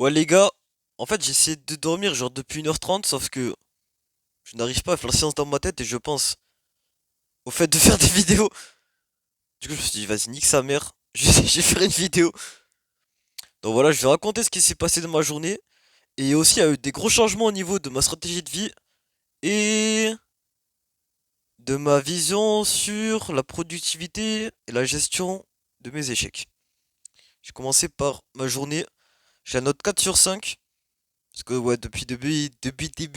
Ouais les gars, en fait j'ai essayé de dormir genre depuis 1h30 sauf que je n'arrive pas à faire la séance dans ma tête et je pense au fait de faire des vidéos. Du coup je me suis dit vas-y nique sa mère, je vais faire une vidéo. Donc voilà, je vais raconter ce qui s'est passé dans ma journée. Et aussi il y a eu des gros changements au niveau de ma stratégie de vie et de ma vision sur la productivité et la gestion de mes échecs. J'ai commencé par ma journée, j'ai la note 4 sur 5. Parce que ouais, depuis début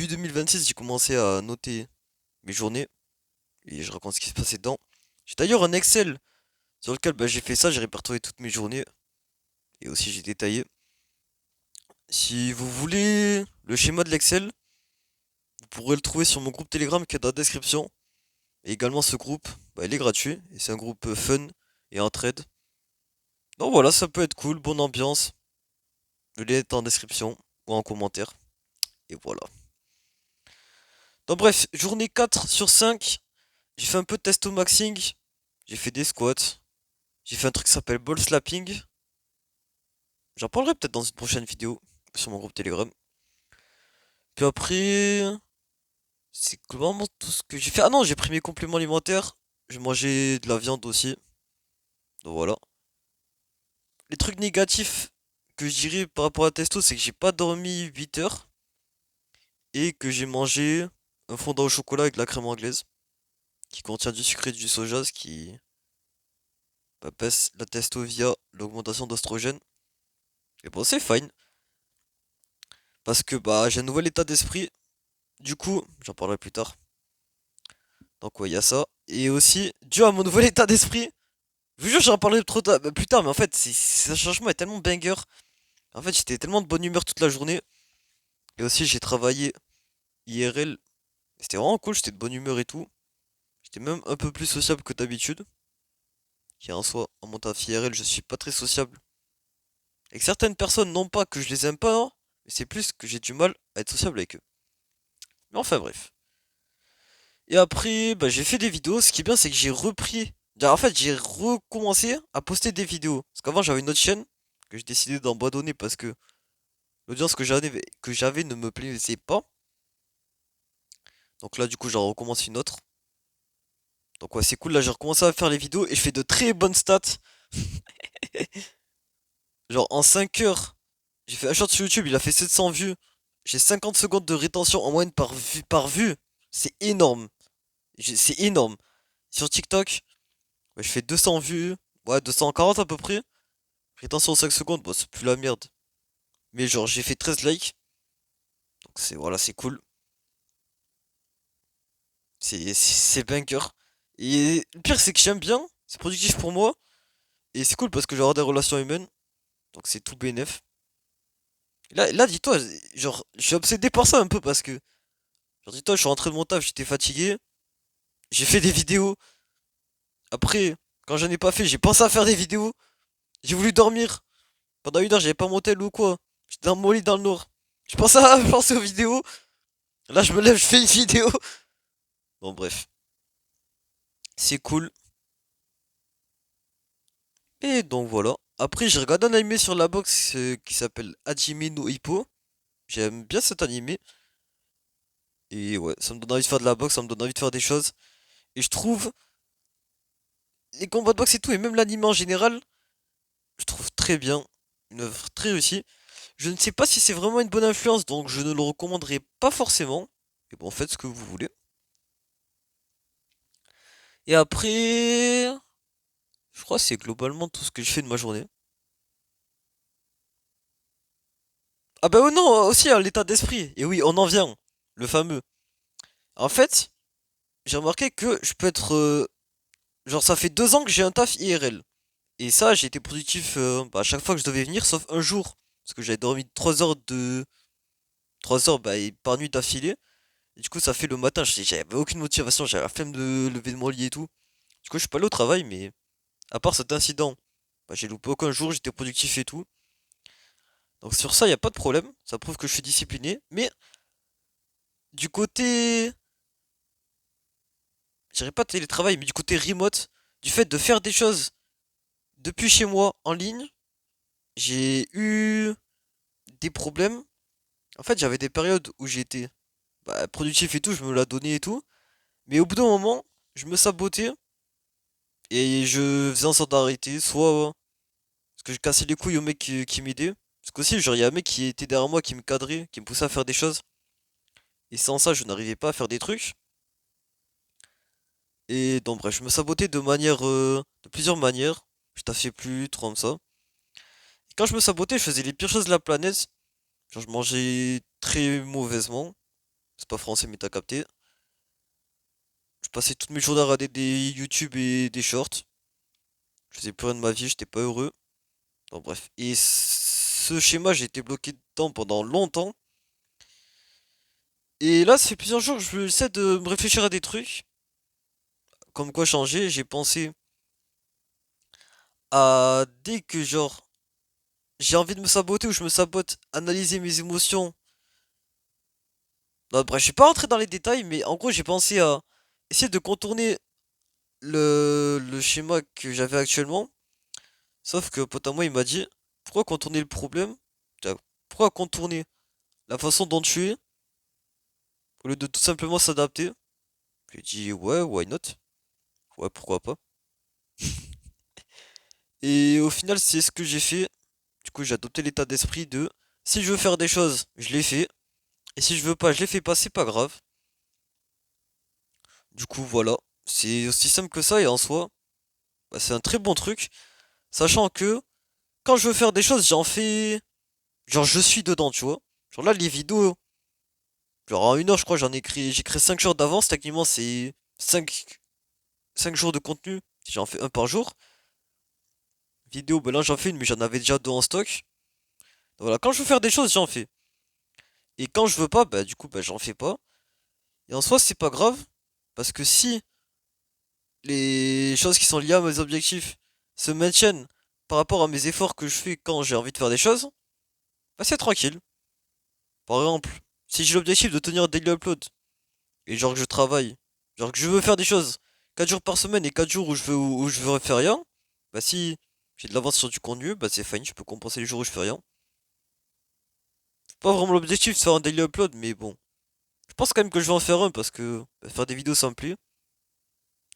2026, j'ai commencé à noter mes journées et je raconte ce qui se passait dedans. J'ai d'ailleurs un Excel sur lequel bah, j'ai fait ça, j'ai répertorié toutes mes journées et aussi j'ai détaillé. Si vous voulez le schéma de l'Excel, vous pourrez le trouver sur mon groupe Telegram qui est dans la description. Et également ce groupe, bah, il est gratuit et c'est un groupe fun et entraide. Donc voilà, ça peut être cool, bonne ambiance. Le lien est en description ou en commentaire. Et voilà. Donc bref, journée 4 sur 5. J'ai fait un peu de testo maxing. J'ai fait des squats. J'ai fait un truc qui s'appelle ball slapping. J'en parlerai peut-être dans une prochaine vidéo sur mon groupe Telegram. Puis après, c'est globalement tout ce que j'ai fait. Ah non, j'ai pris mes compléments alimentaires. J'ai mangé de la viande aussi. Donc voilà. Les trucs négatifs que je dirais par rapport à testo, c'est que j'ai pas dormi 8 heures et que j'ai mangé un fondant au chocolat avec de la crème anglaise qui contient du sucre et du soja, ce qui bah, baisse la testo via l'augmentation d'ostrogène. Et bon, c'est fine parce que bah j'ai un nouvel état d'esprit. Du coup, j'en parlerai plus tard. Donc ouais, il y a ça. Et aussi, dû à mon nouvel état d'esprit, je vous jure, j'en parlerai trop tard, plus tard, mais en fait, ce changement est tellement banger. En fait, j'étais tellement de bonne humeur toute la journée. Et aussi, j'ai travaillé IRL. C'était vraiment cool, j'étais de bonne humeur et tout. J'étais même un peu plus sociable que d'habitude. Qui en soi, en mon taf IRL, je suis pas très sociable. Et que certaines personnes, non pas que je les aime pas, hein, mais c'est plus que j'ai du mal à être sociable avec eux. Mais enfin bref. Et après, bah, j'ai fait des vidéos. Ce qui est bien, c'est que j'ai repris. En fait, j'ai recommencé à poster des vidéos. Parce qu'avant, j'avais une autre chaîne que j'ai décidé d'abandonner parce que l'audience que j'avais ne me plaisait pas. Donc là, du coup, j'en recommence une autre. Donc ouais, c'est cool. Là, j'ai recommencé à faire les vidéos et je fais de très bonnes stats. Genre, en 5 heures, j'ai fait un short sur YouTube, il a fait 700 vues. J'ai 50 secondes de rétention en moyenne par vue. C'est énorme. C'est énorme. Sur TikTok, ouais, je fais 200 vues. Ouais, 240 à peu près. Rétention en 5 secondes, bon, c'est plus la merde. Mais genre, j'ai fait 13 likes. Donc c'est voilà, c'est cool. C'est banger. Et le pire, c'est que j'aime bien. C'est productif pour moi. Et c'est cool parce que j'aurai des relations humaines. Donc c'est tout bénef. Là, dis-toi, genre, je suis obsédé par ça un peu parce que, genre, dis-toi, je suis rentré de mon taf, j'étais fatigué. J'ai fait des vidéos. Après, quand j'en ai pas fait, j'ai pensé à faire des vidéos. J'ai voulu dormir. Pendant 1 heure, j'avais pas mon tel ou quoi. J'étais dans mon lit dans le noir. Je pensais à penser aux vidéos. Là, je me lève, je fais une vidéo. Bon, bref. C'est cool. Et donc voilà. Après, j'ai regardé un animé sur la box qui s'appelle Hajime no Ippo. J'aime bien cet animé. Et ouais, ça me donne envie de faire de la boxe, ça me donne envie de faire des choses. Et je trouve les combats de boxe et tout, et même l'anime en général, je trouve très bien. Une œuvre très réussie. Je ne sais pas si c'est vraiment une bonne influence, donc je ne le recommanderais pas forcément. Et bon, faites ce que vous voulez. Et après, je crois que c'est globalement tout ce que je fais de ma journée. Ah bah oh non, aussi hein, l'état d'esprit. Et oui, on en vient. Le fameux. En fait, j'ai remarqué que je peux être... genre, ça fait 2 ans que j'ai un taf IRL. Et ça, j'ai été productif bah, à chaque fois que je devais venir, sauf un jour. Parce que j'avais dormi 3 heures de... 3 heures bah, et par nuit d'affilée. Et du coup, ça fait le matin, j'avais aucune motivation, j'avais la flemme de lever de mon lit et tout. Du coup, je suis pas allé au travail, mais à part cet incident, bah, j'ai loupé aucun jour, j'étais productif et tout. Donc sur ça, il n'y a pas de problème, ça prouve que je suis discipliné. Mais du côté, je dirais pas télétravail, mais du côté remote, du fait de faire des choses depuis chez moi en ligne, j'ai eu des problèmes. En fait, j'avais des périodes où j'étais productif et tout, je me la donnais et tout. Mais au bout d'un moment, je me sabotais et je faisais en sorte d'arrêter. Soit parce que je cassais les couilles au mec qui m'aidait. Parce qu'aussi, genre, il y a un mec qui était derrière moi, qui me cadrait, qui me poussait à faire des choses. Et sans ça, je n'arrivais pas à faire des trucs. Et donc, bref, je me sabotais de plusieurs manières. Je taffais plus, trop comme ça. Et quand je me sabotais, je faisais les pires choses de la planète. Genre, je mangeais très mauvaisement. C'est pas français, mais t'as capté. Je passais toutes mes journées à regarder des YouTube et des shorts. Je faisais plus rien de ma vie, j'étais pas heureux. Donc, bref. Et ce schéma, j'ai été bloqué dedans pendant longtemps. Et là, ça fait plusieurs jours que je essaie de me réfléchir à des trucs. Comme quoi changer, j'ai pensé à dès que genre j'ai envie de me saboter ou je me sabote, analyser mes émotions. Non, bref, je vais pas rentrer dans les détails, mais en gros, j'ai pensé à essayer de contourner le schéma que j'avais actuellement. Sauf que pote à moi, il m'a dit, pourquoi contourner le problème? Pourquoi contourner la façon dont tu es au lieu de tout simplement s'adapter? Je lui ai dit, ouais, why not? Ouais, pourquoi pas? Et au final, c'est ce que j'ai fait. Du coup, j'ai adopté l'état d'esprit de si je veux faire des choses, je les fais. Et si je veux pas, je les fais pas, c'est pas grave. Du coup, voilà. C'est aussi simple que ça et en soi, c'est un très bon truc. Sachant que quand je veux faire des choses, j'en fais. Genre, je suis dedans, tu vois. Genre là, les vidéos, genre en 1 heure, je crois, j'ai créé 5 jours d'avance. Techniquement, c'est cinq jours de contenu. Si j'en fais un par jour. Vidéo, ben là, j'en fais une, mais j'en avais déjà deux en stock. Donc voilà, quand je veux faire des choses, j'en fais. Et quand je veux pas, bah, du coup, bah, j'en fais pas. Et en soi, c'est pas grave. Parce que si les choses qui sont liées à mes objectifs se maintiennent par rapport à mes efforts que je fais quand j'ai envie de faire des choses, bah c'est tranquille. Par exemple, si j'ai l'objectif de tenir un daily upload, et genre que je travaille, genre que je veux faire des choses 4 jours par semaine et 4 jours où je veux faire rien, bah si j'ai de l'avance sur du contenu, bah c'est fine, je peux compenser les jours où je fais rien. C'est pas vraiment l'objectif de faire un daily upload, mais bon. Je pense quand même que je vais en faire un parce que faire des vidéos ça me plaît.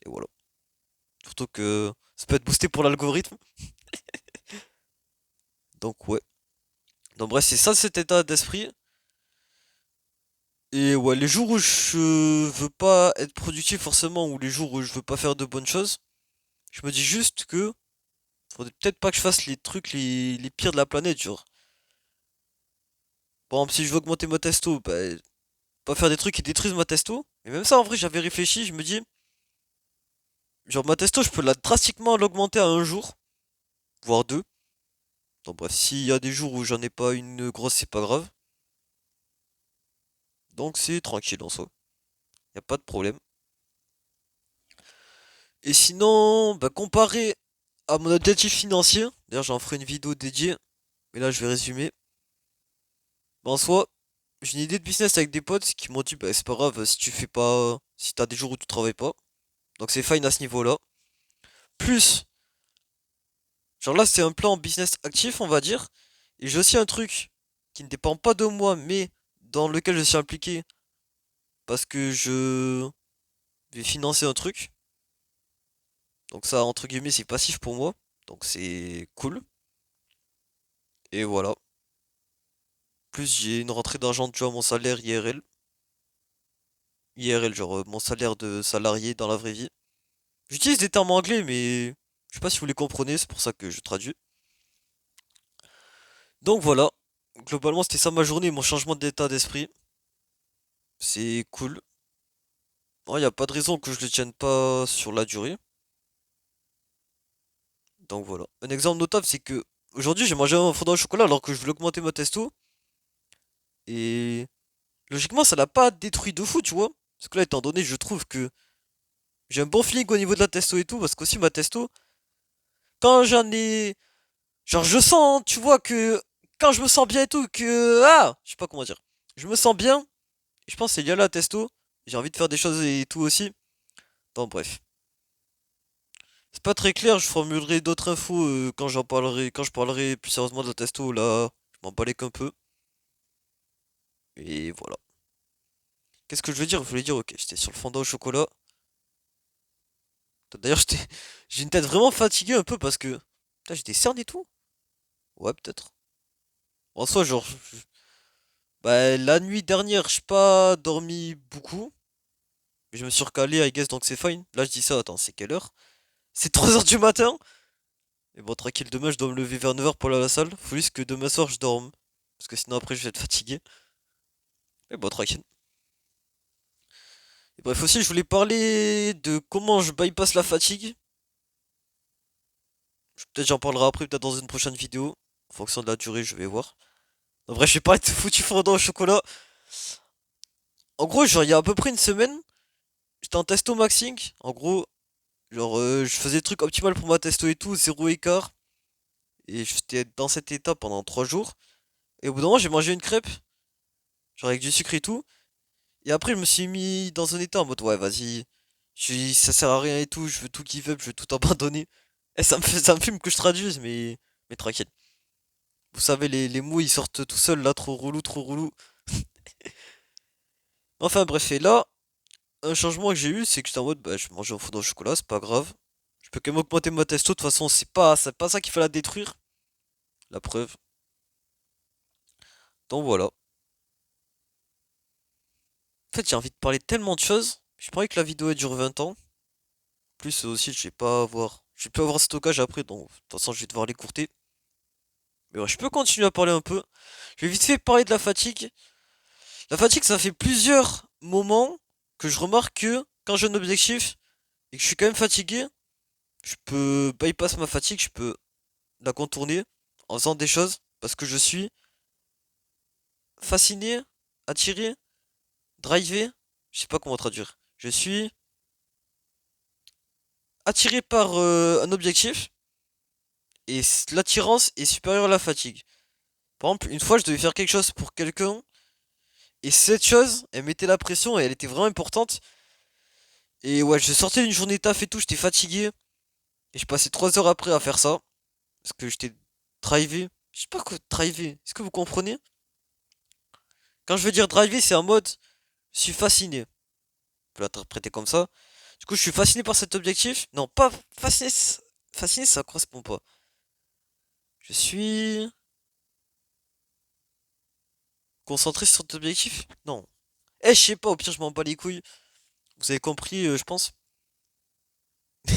Et voilà. Surtout que ça peut être boosté pour l'algorithme. Donc ouais. Donc bref, c'est ça cet état d'esprit. Et ouais, les jours où je veux pas être productif forcément, ou les jours où je veux pas faire de bonnes choses, je me dis juste que faudrait peut-être pas que je fasse les trucs les pires de la planète, genre. Par exemple, si je veux augmenter ma testo, bah, pas faire des trucs qui détruisent ma testo. Et même ça, en vrai, j'avais réfléchi, je me dis, genre ma testo, je peux la drastiquement l'augmenter à 1 jour, voire 2. Donc bref, s'il y a des jours où j'en ai pas une grosse, c'est pas grave. Donc c'est tranquille en soi. Y a pas de problème. Et sinon, bah, comparé à mon objectif financier, d'ailleurs j'en ferai une vidéo dédiée, mais là je vais résumer. Bah, en soi, j'ai une idée de business avec des potes qui m'ont dit bah c'est pas grave si tu fais pas, si t'as des jours où tu travailles pas. Donc c'est fine à ce niveau-là. Plus, genre là c'est un plan business actif on va dire. Et j'ai aussi un truc qui ne dépend pas de moi mais dans lequel je suis impliqué parce que je vais financer un truc. Donc ça entre guillemets c'est passif pour moi. Donc c'est cool. Et voilà. Plus j'ai une rentrée d'argent, tu vois, mon salaire IRL. IRL, genre mon salaire de salarié dans la vraie vie. J'utilise des termes anglais, mais je sais pas si vous les comprenez, c'est pour ça que je traduis. Donc voilà, globalement c'était ça ma journée, mon changement d'état d'esprit. C'est cool. Il n'y a pas de raison que je le tienne pas sur la durée. Donc voilà. Un exemple notable, c'est que aujourd'hui j'ai mangé un fondant au chocolat alors que je voulais augmenter ma testo. Et logiquement, ça l'a pas détruit de fou, tu vois. Parce que là, étant donné, je trouve que j'ai un bon feeling au niveau de la testo et tout, parce qu'aussi ma testo, quand j'en ai. Genre, je sens, tu vois, que quand je me sens bien et tout, que. Ah! Je sais pas comment dire. Je me sens bien, et je pense que c'est lié à la testo. J'ai envie de faire des choses et tout aussi. Donc, bref. C'est pas très clair, je formulerai d'autres infos quand j'en parlerai, quand je parlerai plus sérieusement de la testo, là, je m'en balais qu'un peu. Et voilà. Qu'est-ce que je veux dire? Je voulais dire, ok, j'étais sur le fondant au chocolat. D'ailleurs, j'ai une tête vraiment fatiguée un peu parce que. Putain, j'ai des cernes et tout? Ouais, peut-être. En soi, genre. Bah, la nuit dernière, j'ai pas dormi beaucoup. Mais je me suis recalé, I guess, donc c'est fine. Là, je dis ça, attends, c'est quelle heure? C'est 3 heures du matin? Et bon, tranquille, demain, je dois me lever vers 9 heures pour aller à la salle. Faut juste que demain soir, je dorme. Parce que sinon, après, je vais être fatigué. Et bon, tranquille. Et bref, aussi, je voulais parler de comment je bypass la fatigue. Peut-être j'en parlerai après, peut-être dans une prochaine vidéo. En fonction de la durée, je vais voir. En vrai, je vais parler de foutu fondant au chocolat. En gros, genre, il y a à peu près une semaine, j'étais en testo maxing. En gros, genre, je faisais des trucs optimal pour ma testo et tout, zéro écart. Et j'étais dans cet état pendant 3 jours. Et au bout d'un moment, j'ai mangé une crêpe, genre avec du sucre et tout. Et après, je me suis mis dans un état en mode, ouais, vas-y, ça sert à rien et tout, je veux tout give up, je veux tout abandonner. Et ça me fume que je traduise, mais tranquille. Vous savez, les mots, ils sortent tout seuls, là, trop relou, trop relou. Enfin, bref, et là, un changement que j'ai eu, c'est que j'étais en mode, bah, je vais manger un fondant au chocolat, c'est pas grave. Je peux quand même augmenter ma testo, de toute façon, c'est pas ça qu'il faut la détruire. La preuve. Donc voilà. En fait, j'ai envie de parler de tellement de choses. J'ai pas envie que la vidéo elle dure 20 ans. En plus, aussi, je vais pas avoir. Je vais plus avoir stockage après, donc de toute façon, je vais devoir l'écourter. Mais ouais, je peux continuer à parler un peu. Je vais vite fait parler de la fatigue. La fatigue, ça fait plusieurs moments que je remarque que quand j'ai un objectif et que je suis quand même fatigué, je peux bypass ma fatigue, je peux la contourner en faisant des choses parce que je suis fasciné, attiré, drivé, je sais pas comment traduire. Je suis attiré par un objectif et l'attirance est supérieure à la fatigue. Par exemple, une fois, je devais faire quelque chose pour quelqu'un et cette chose, elle mettait la pression et elle était vraiment importante. Et ouais, je sortais d'une journée de taf et tout, j'étais fatigué et je passais 3 heures après à faire ça parce que j'étais drivé. Je sais pas quoi drivé. Est-ce que vous comprenez? Quand je veux dire drivé, c'est en mode je suis fasciné. On peut l'interpréter comme ça. Du coup, je suis fasciné par cet objectif. Non, pas fasciné. Fasciné, ça correspond pas. Je suis concentré sur cet objectif? Non. Eh, je sais pas, au pire, je m'en bats les couilles. Vous avez compris, je pense.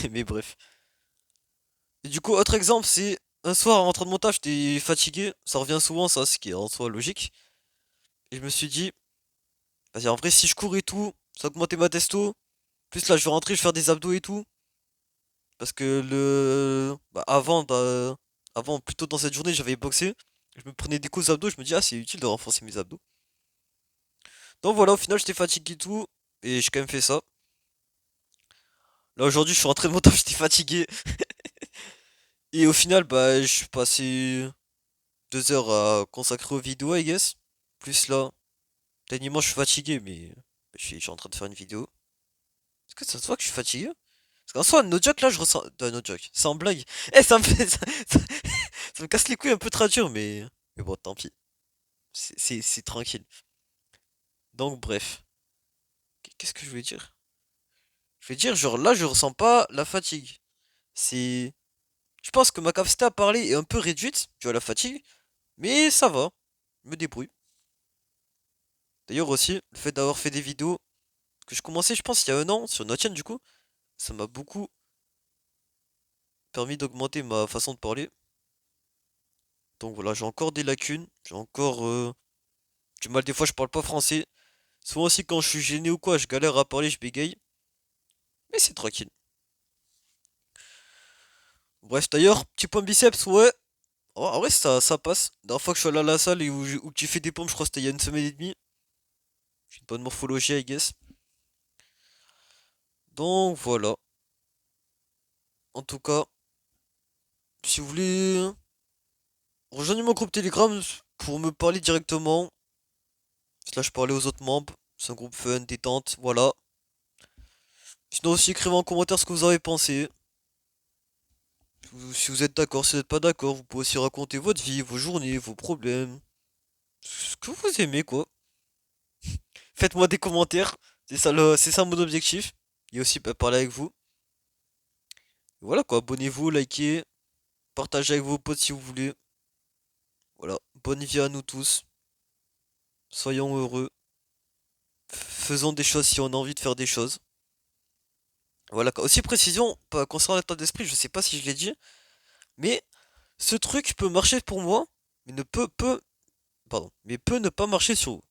Mais bref. Et du coup, autre exemple, c'est un soir en rentrant de mon taf, j'étais fatigué. Ça revient souvent, ça, ce qui est en soi logique. Et je me suis dit, vas-y, en vrai, si je cours et tout, ça augmente ma testo. Plus là, je vais rentrer, je vais faire des abdos et tout. Parce que avant, plutôt dans cette journée, j'avais boxé. Je me prenais des coups d'abdos, je me dis, ah, c'est utile de renforcer mes abdos. Donc voilà, au final, j'étais fatigué et tout. Et j'ai quand même fait ça. Là, aujourd'hui, je suis rentré de mon taf, j'étais fatigué. Et au final, bah, je suis passé 2 heures à consacrer aux vidéos, I guess. Plus là, techniquement, je suis fatigué, mais je suis en train de faire une vidéo. Est-ce que ça se voit que je suis fatigué? Parce qu'en soi, no joke, là, je ressens. No joke, sans blague. Eh, ça me fait. Ça me casse les couilles un peu traduire, mais bon, tant pis. C'est tranquille. Donc, bref. Qu'est-ce que je voulais dire? Je vais dire, genre, là, je ressens pas la fatigue. C'est. Je pense que ma capacité à parler est un peu réduite, tu vois, la fatigue. Mais ça va. Je me débrouille. D'ailleurs, aussi, le fait d'avoir fait des vidéos que je commençais, je pense, il y a un an, sur notre chaîne, du coup, ça m'a beaucoup permis d'augmenter ma façon de parler. Donc voilà, j'ai encore des lacunes. J'ai encore du mal. Des fois, je parle pas français. Souvent aussi, quand je suis gêné ou quoi, je galère à parler, je bégaye. Mais c'est tranquille. Bref, d'ailleurs, petit point biceps, ouais. Oh, en vrai, ça passe. La dernière fois que je suis allé à la salle et où tu fais des pompes, je crois que c'était il y a une semaine et demie. J'ai une bonne morphologie, I guess. Donc voilà. En tout cas, si vous voulez, rejoignez mon groupe Telegram pour me parler directement. Slash parler aux autres membres. C'est un groupe fun, détente, voilà. Sinon aussi, écrivez en commentaire ce que vous avez pensé. Si vous êtes d'accord, si vous n'êtes pas d'accord, vous pouvez aussi raconter votre vie, vos journées, vos problèmes. Ce que vous aimez, quoi. Faites-moi des commentaires. C'est ça mon objectif. Et aussi parler avec vous. Voilà quoi, abonnez-vous, likez, partagez avec vos potes si vous voulez. Voilà, bonne vie à nous tous. Soyons heureux. Faisons des choses si on a envie de faire des choses. Voilà quoi. Aussi précision, concernant l'état d'esprit, je sais pas si je l'ai dit, mais ce truc peut marcher pour moi, mais ne pardon, mais peut ne pas marcher sur vous.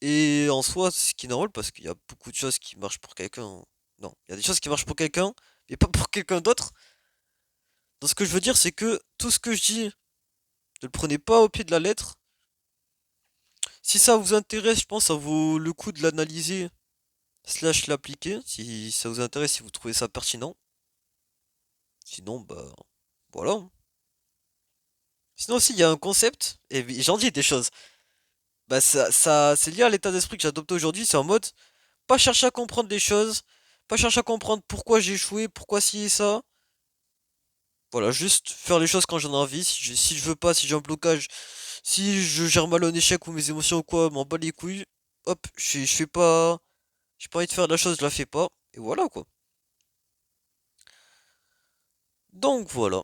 Et en soi, c'est ce qui est normal parce qu'il y a beaucoup de choses qui marchent pour quelqu'un. Non, il y a des choses qui marchent pour quelqu'un, mais pas pour quelqu'un d'autre. Donc ce que je veux dire, c'est que tout ce que je dis, ne le prenez pas au pied de la lettre. Si ça vous intéresse, je pense que ça vaut le coup de l'analyser, slash l'appliquer, si ça vous intéresse, si vous trouvez ça pertinent. Sinon, bah, voilà. Sinon aussi, il y a un concept, et oui, j'en dis des choses. Bah c'est lié à l'état d'esprit que j'ai adopté aujourd'hui, c'est en mode, pas chercher à comprendre des choses, pas chercher à comprendre pourquoi j'ai échoué, pourquoi ci et ça. Voilà, juste faire les choses quand j'en ai envie. Si je veux pas, si j'ai un blocage, si je gère mal un échec ou mes émotions ou quoi, m'en bats les couilles. Hop, je fais pas. J'ai pas envie de faire la chose, je la fais pas. Et voilà quoi. Donc voilà.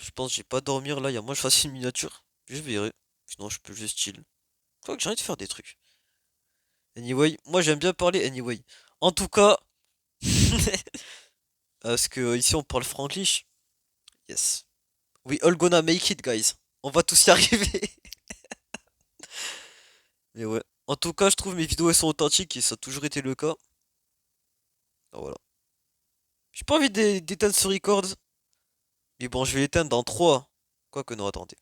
Je pense que j'ai pas à dormir là, il y a moins je fasse une miniature. Je verrai. Sinon je peux juste chill. Je crois que j'ai envie de faire des trucs. Anyway, moi j'aime bien parler anyway. En tout cas, parce que ici on parle franglish. Yes. We all gonna make it guys. On va tous y arriver. Mais ouais. En tout cas, je trouve mes vidéos elles sont authentiques et ça a toujours été le cas. Ah, voilà. J'ai pas envie d'éteindre ce record. Mais bon, je vais l'éteindre dans 3. Quoique non, attendez.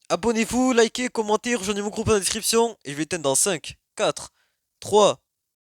Abonnez-vous, likez, commentez, rejoignez mon groupe dans la description. Et je vais l'éteindre dans 5, 4, 3,